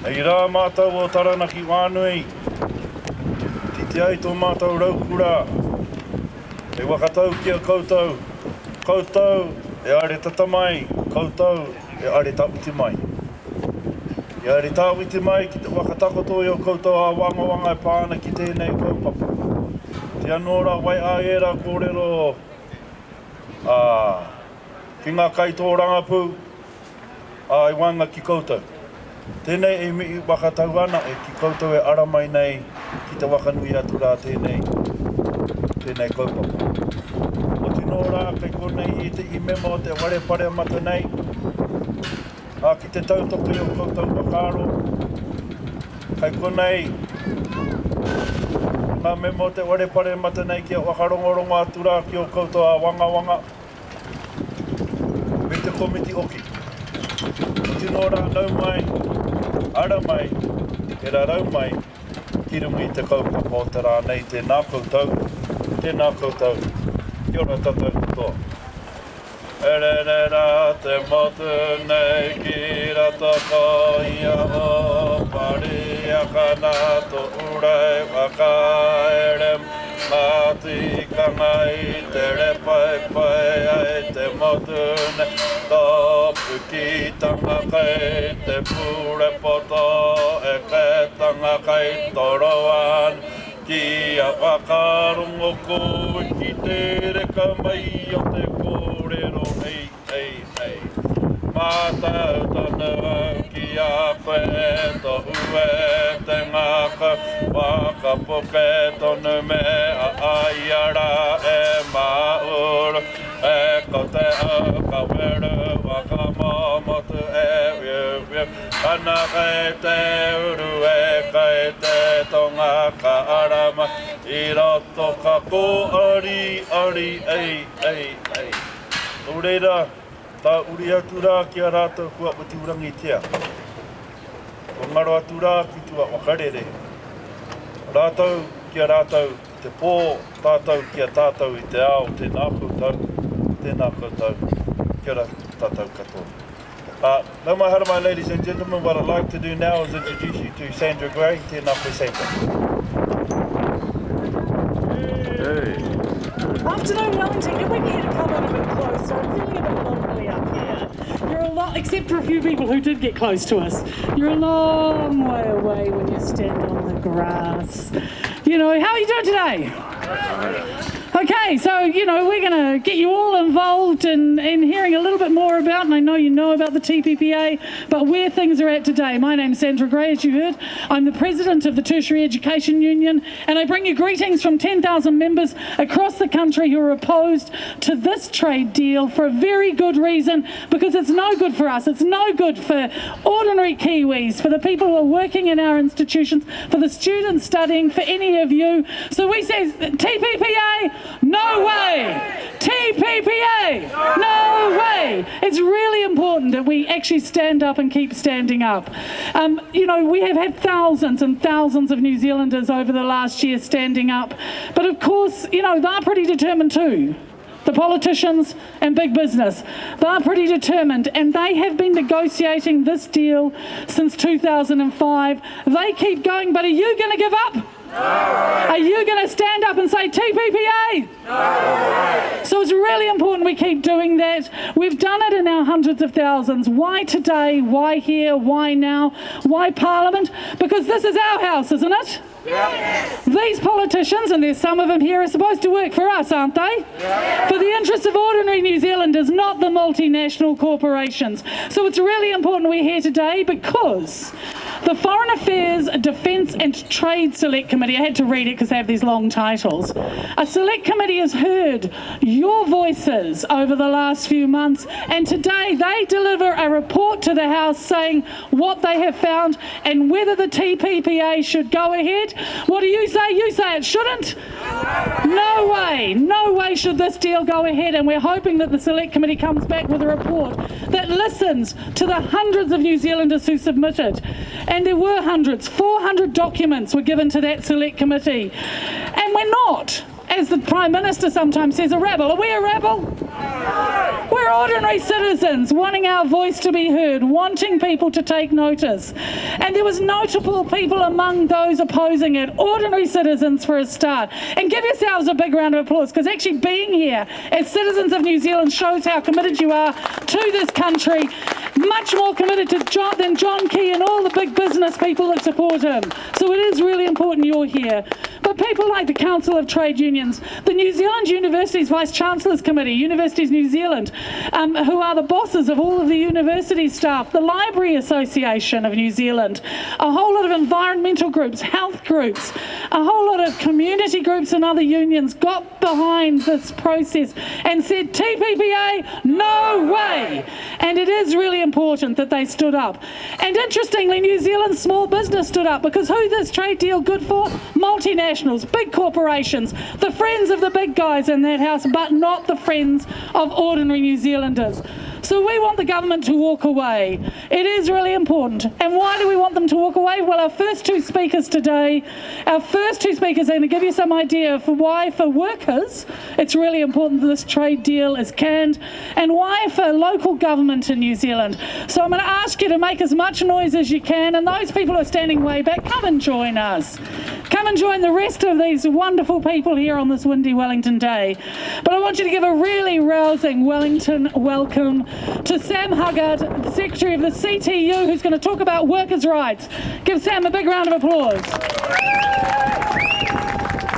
Ei rā mātou o Taranaki wānui. Titi ai tō mātou raukura. E wakatau kia koutou. Koutou e are tatamai. Koutou e are tauti mai. E are tauti mai ki te wakatakoto i o koutou a wanga e pāna ki tēnei kaupapa. Te anora wai a era kōrero ki ngā kaitōranga pū a i wanga ki koutou. Tēnei e mi wakatau ana e ki koutou e aramai nei ki te wakanui atu rā tēnei kaupapa. O tino rā kei konei i te imema o te ware pare mata nei a ki te tautoko i o koutou wakaro. Kei konei ngā memo te ware pare mata nei ki a wakarongorongo atu rā ki o koutou a wanga. Me te komiti oki. O tino rā nau mai, ara mai, e rarau mai, ki rungi te kaupapa o te rā nei tēnā koutou. Kia ora tātou katoa. E re rā te motu nei ki rata kāia o pari a kana to urei wakaerem. Māti kangai te repai ai te motu nei. Tapu ki tanga kai te pure poto e ke tanga kai toroan. Ki a wakarongo koe ki te reka mai o te kōrero hei. Mātau tana ki a koe to ue te ngaka wakapoke tonu me a aiara e mauru. E ko te au ka weru wakamomotu e wiu. Ana kei te uru e kei te tonga ka arama i roto ka ko ari ei. O reira, tā uri atu rā ki a rātou kua pati urangi tia. O ngaro atu rā ki tua wakarere. Rātou ki a rātou te pō, tātou ki a tātou i te ao, tēnā koutou. Kia ora tātou katoa. No mai hara mai, ladies and gentlemen, what I'd like to do now is introduce you to Sandra Grey. Tēnā koe Sandra. Afternoon, Wellington. Can we get you to come on a bit closer? I'm feeling a bit lonely up here. You're a lot, except for a few people who did get close to us. You're a long way away when you stand on the grass. You know, how are you doing today? Okay, so, we're going to get you all involved in hearing a little bit more about, and I know you know about the TPPA, but where things are at today. My name's Sandra Grey, as you heard. I'm the president of the Tertiary Education Union, and I bring you greetings from 10,000 members across the country who are opposed to this trade deal for a very good reason, because it's no good for us. It's no good for ordinary Kiwis, for the people who are working in our institutions, for the students studying, for any of you. So we say, TPPA, no way! TPPA! No way! It's really important that we actually stand up and keep standing up. We have had thousands and thousands of New Zealanders over the last year standing up, but of course, they're pretty determined too. The politicians and big business, they're pretty determined, and they have been negotiating this deal since 2005. They keep going, but are you going to give up? No. Are you going to stand up and say TPPA? No. So it's really important we keep doing that. We've done it in our hundreds of thousands. Why today? Why here? Why now? Why Parliament? Because this is our house, isn't it? Yes. These politicians, and there's some of them here, are supposed to work for us, aren't they? Yes. For the interests of ordinary New Zealanders, not the multinational corporations. So it's really important we're here today because the Foreign Affairs, Defence and Trade Select Committee, I had to read it because they have these long titles, a select committee has heard your voices over the last few months, and today they deliver a report to the House saying what they have found and whether the TPPA should go ahead. What do you say? You say it shouldn't? No way should this deal go ahead, and we're hoping that the Select Committee comes back with a report that listens to the hundreds of New Zealanders who submitted. And there were hundreds, 400 documents were given to that Select Committee. And we're not, as the Prime Minister sometimes says, a rabble. Are we a rabble? We're ordinary citizens wanting our voice to be heard, wanting people to take notice. And there was notable people among those opposing it, ordinary citizens for a start. And give yourselves a big round of applause, because actually being here as citizens of New Zealand shows how committed you are to this country, much more committed to than John Key and all the big business people that support him. So it is really important you're here. But people like the Council of Trade Unions, the New Zealand Universities Vice-Chancellors Committee, Universities New Zealand, who are the bosses of all of the university staff, the Library Association of New Zealand, a whole lot of environmental groups, health groups, a whole lot of community groups and other unions got behind this process and said, TPPA, no way! And it is really important that they stood up. And interestingly, New Zealand's small business stood up, because who this trade deal good for? Multinationals, big corporations, the friends of the big guys in that house, but not the friends of ordinary New Zealanders. So we want the government to walk away. It is really important. And why do we want them to walk away? Well, our first two speakers today, are going to give you some idea for why for workers it's really important that this trade deal is canned, and why for local government in New Zealand. So I'm going to ask you to make as much noise as you can, and those people who are standing way back, come and join us. Come and join the rest of these wonderful people here on this windy Wellington day. But I want you to give a really rousing Wellington welcome to Sam Huggard, the Secretary of the CTU, who's going to talk about workers' rights. Give Sam a big round of applause.